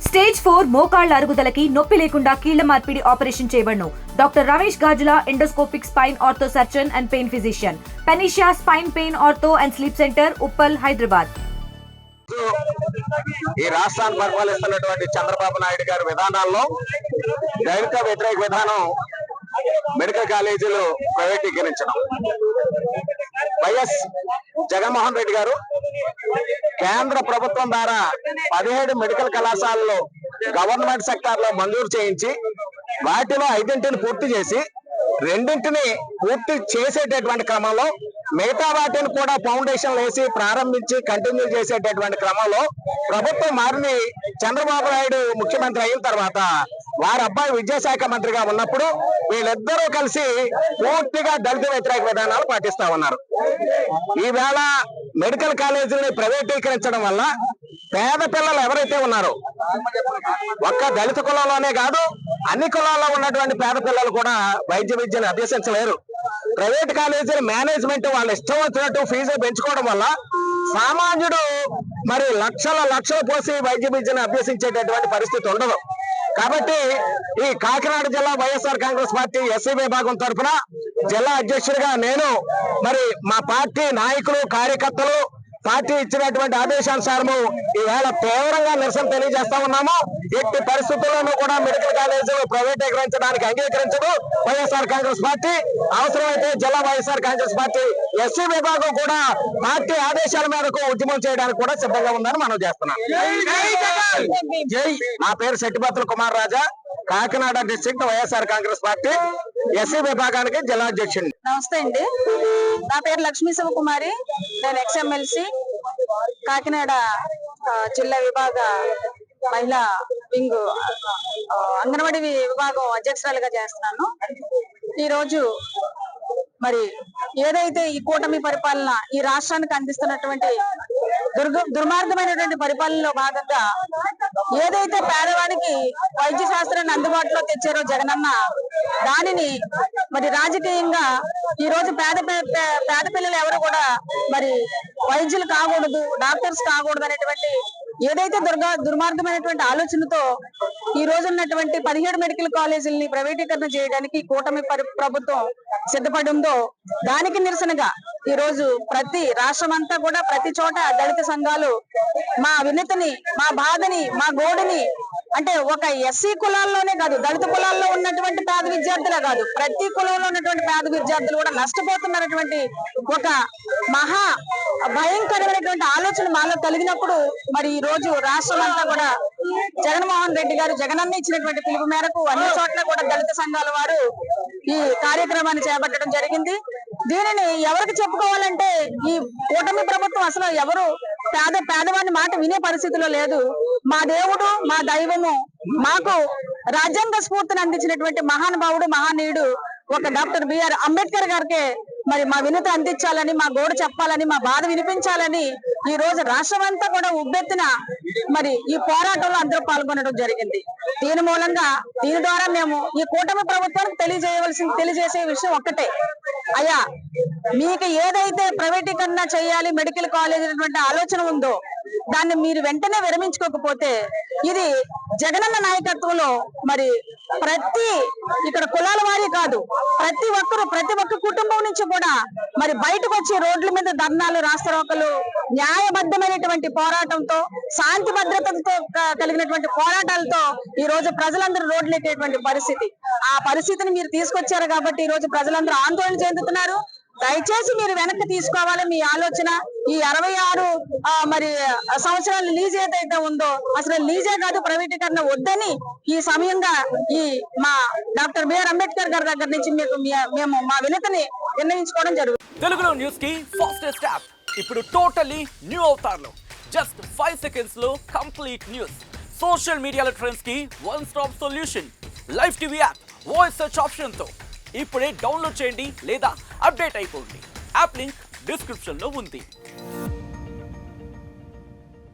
Stage 4 మోకాళ్ల అరుగుదలకి నొప్పి లేకుండా కీళ్ల మార్పిడి ఆపరేషన్ చేయబడును. Doctor Ramesh Gajula, endoscopic spine ortho surgeon and pain physician, పెనిషియా spine pain ortho and sleep centre, Uppal, Hyderabad. ఈ రాష్ట్రాన్ని పరిపాలిస్తున్నటువంటి చంద్రబాబు నాయుడు గారి విధానాల్లో దళిత వ్యతిరేక విధానం మెడికల్ కాలేజీలు ప్రైవేటీకరించడం. వైఎస్ జగన్మోహన్ రెడ్డి గారు కేంద్ర ప్రభుత్వం ద్వారా 17 మెడికల్ కళాశాలలో గవర్నమెంట్ సెక్టార్ లో మంజూరు చేయించి వాటిలో 5ని పూర్తి చేసి 2ని పూర్తి చేసేటటువంటి క్రమంలో మిగతా వాటిని కూడా ఫౌండేషన్ వేసి ప్రారంభించి కంటిన్యూ చేసేటటువంటి క్రమంలో ప్రభుత్వం మారిని చంద్రబాబు నాయుడు ముఖ్యమంత్రి అయిన తర్వాత వారి అబ్బాయి విద్యాశాఖ మంత్రిగా ఉన్నప్పుడు వీళ్ళిద్దరూ కలిసి పూర్తిగా దళిత వ్యతిరేక విధానాలు పాటిస్తా ఉన్నారు. ఈవేళ మెడికల్ కాలేజీని ప్రైవేటీకరించడం వల్ల పేద పిల్లలు ఎవరైతే ఉన్నారో ఒక్క దళిత కులంలోనే కాదు అన్ని కులాల్లో ఉన్నటువంటి పేద పిల్లలు కూడా వైద్య విద్యను అభ్యసించలేరు. ప్రైవేట్ కాలేజీల మేనేజ్మెంట్ వాళ్ళు ఇష్టం వచ్చినట్టు ఫీజు పెంచుకోవడం వల్ల సామాన్యుడు మరి లక్షలు పోసి వైద్య విద్యను అభ్యసించేటటువంటి పరిస్థితి ఉండదు. కాబట్టి ఈ కాకినాడ జిల్లా వైఎస్ఆర్ కాంగ్రెస్ పార్టీ ఎస్సీ విభాగం తరఫున జిల్లా అధ్యక్షుడిగా నేను మరి మా పార్టీ నాయకులు కార్యకర్తలు పార్టీ ఇచ్చినటువంటి ఆదేశానుసారము ఈవేళ తీవ్రంగా నిరసన తెలియజేస్తా ఉన్నాము. ఎట్టి పరిస్థితుల్లోనూ కూడా మెడికల్ కాలేజీలు ప్రైవేటీకరించడానికి అంగీకరించదు వైఎస్ఆర్ కాంగ్రెస్ పార్టీ. అవసరమైతే జిల్లా వైఎస్ఆర్ కాంగ్రెస్ పార్టీ ఎస్సీ విభాగం కూడా పార్టీ ఆదేశాల మేరకు ఉద్యమం చేయడానికి కూడా సిద్ధంగా ఉందని మనం చేస్తున్నాం. నా పేరు Shettipatrula Kumar Raja, Kakinada district YSR Congress party SC విభాగానికి జిల్లా అధ్యక్షుడిని. నమస్తే అండి, నా పేరు లక్ష్మీ శివకుమారి. నేను ఎక్స్ఎమ్మెల్సీ కాకినాడ జిల్లా విభాగ మహిళా వింగ్ అంగన్వాడీ విభాగం అధ్యక్షురాలుగా చేస్తున్నాను. ఈరోజు మరి ఏదైతే ఈ కూటమి పరిపాలన ఈ రాష్ట్రానికి అందిస్తున్నటువంటి దుర్మార్గమైనటువంటి పరిపాలనలో భాగంగా ఏదైతే పేదవాడికి వైద్య శాస్త్రాన్ని అందుబాటులో తెచ్చారో జగనన్న, దానిని మరి రాజకీయంగా ఈ రోజు పేద పిల్లలు ఎవరు కూడా మరి వైద్యులు కాకూడదు, డాక్టర్స్ కాకూడదు అనేటువంటి ఏదైతే దుర్మార్గమైనటువంటి ఆలోచనతో ఈ రోజు ఉన్నటువంటి 17 మెడికల్ కాలేజీలని ప్రైవేటీకరణ చేయడానికి కూటమి ప్రభుత్వం సిద్ధపడి ఉందో దానికి నిరసనగా ఈ రోజు ప్రతి రాష్ట్రం అంతా కూడా ప్రతి చోట దళిత సంఘాలు మా వినతిని, మా బాధని, మా గోడుని, అంటే ఒక ఎస్సీ కులాల్లోనే కాదు దళిత కులాల్లో ఉన్నటువంటి పేద విద్యార్థులే కాదు ప్రతి కులంలో ఉన్నటువంటి పేద విద్యార్థులు కూడా నష్టపోతున్నటువంటి ఒక మహా భయంకరమైనటువంటి ఆలోచన మాలో కలిగినప్పుడు మరి ఈ రోజు రాష్ట్రం అంతా కూడా జగన్మోహన్ రెడ్డి గారు జగనన్న ఇచ్చినటువంటి పిలుపు మేరకు అన్ని చోట్ల కూడా దళిత సంఘాల వారు ఈ కార్యక్రమాన్ని చేపట్టడం జరిగింది. దీనిని ఎవరికి చెప్పుకోవాలంటే ఈ కూటమి ప్రభుత్వం అసలు ఎవరు పేదవాడిని మాట వినే పరిస్థితిలో లేదు. మా దేవుడు, మా దైవము, మాకు రాజ్యాంగ స్ఫూర్తిని అందించినటువంటి మహానుభావుడు, మహానీయుడు ఒక డాక్టర్ బిఆర్ అంబేద్కర్ గారికి మరి మా వినతి అందించాలని, మా గోడు చెప్పాలని, మా బాధ వినిపించాలని ఈ రోజు రాష్ట్రం అంతా కూడా ఉబ్బెత్తిన మరి ఈ పోరాటంలో అందరూ పాల్గొనడం జరిగింది. దీని మూలంగా దీని ద్వారా మేము ఈ కూటమి ప్రభుత్వానికి తెలియజేసే విషయం ఒక్కటే, అయ్యా మీకు ఏదైతే ప్రైవేటీకరణ చేయాలి మెడికల్ కాలేజ్ అనేటువంటి ఆలోచన ఉందో దాన్ని మీరు వెంటనే విరమించుకోకపోతే ఇది జగనన్న నాయకత్వంలో మరి ఇక్కడ కులాల వారీ కాదు ప్రతి ఒక్క కుటుంబం నుంచి కూడా మరి బయటకు వచ్చి రోడ్ల మీద ధర్నాలు, రాస్తారోకలు, న్యాయబద్ధమైనటువంటి పోరాటంతో, శాంతి భద్రతలతో కలిగినటువంటి పోరాటాలతో ఈ రోజు ప్రజలందరూ రోడ్లు ఎక్కేటువంటి పరిస్థితి. ఆ పరిస్థితిని మీరు తీసుకొచ్చారు కాబట్టి ఈ రోజు ప్రజలందరూ ఆందోళన చెందుతున్నారు. దయచేసి మీరు వెనక్కి తీసుకోవాలి మీ ఆలోచన. ఈ 66 మరి సంవత్సరాల లీజ్ ఏదైతే ఉందో అసలు లీజే కాదు, ప్రైవేటీకరణ వద్దని ఈ సమయంగా ఈ మా డాక్టర్ బిఆర్ అంబేద్కర్ గారి దగ్గర నుంచి మేము మా వినతిని నిర్ణయించుకోవడం జరుగుతుంది. తెలుగులో న్యూస్ కి ఫాస్టెస్ట్ యాప్ ఇప్పుడు టోటల్లీ న్యూ అవతార్లో జస్ట్ 5 seconds లో కంప్లీట్ న్యూస్. సోషల్ మీడియాలో ట్రెండ్స్ కి one stop solution. Live TV app voice search option తో ఇప్పుడే డౌన్లోడ్ చేయండి లేదా అప్డేట్ అయిపోండి. యాప్ లింక్ డిస్క్రిప్షన్ లో ఉంది.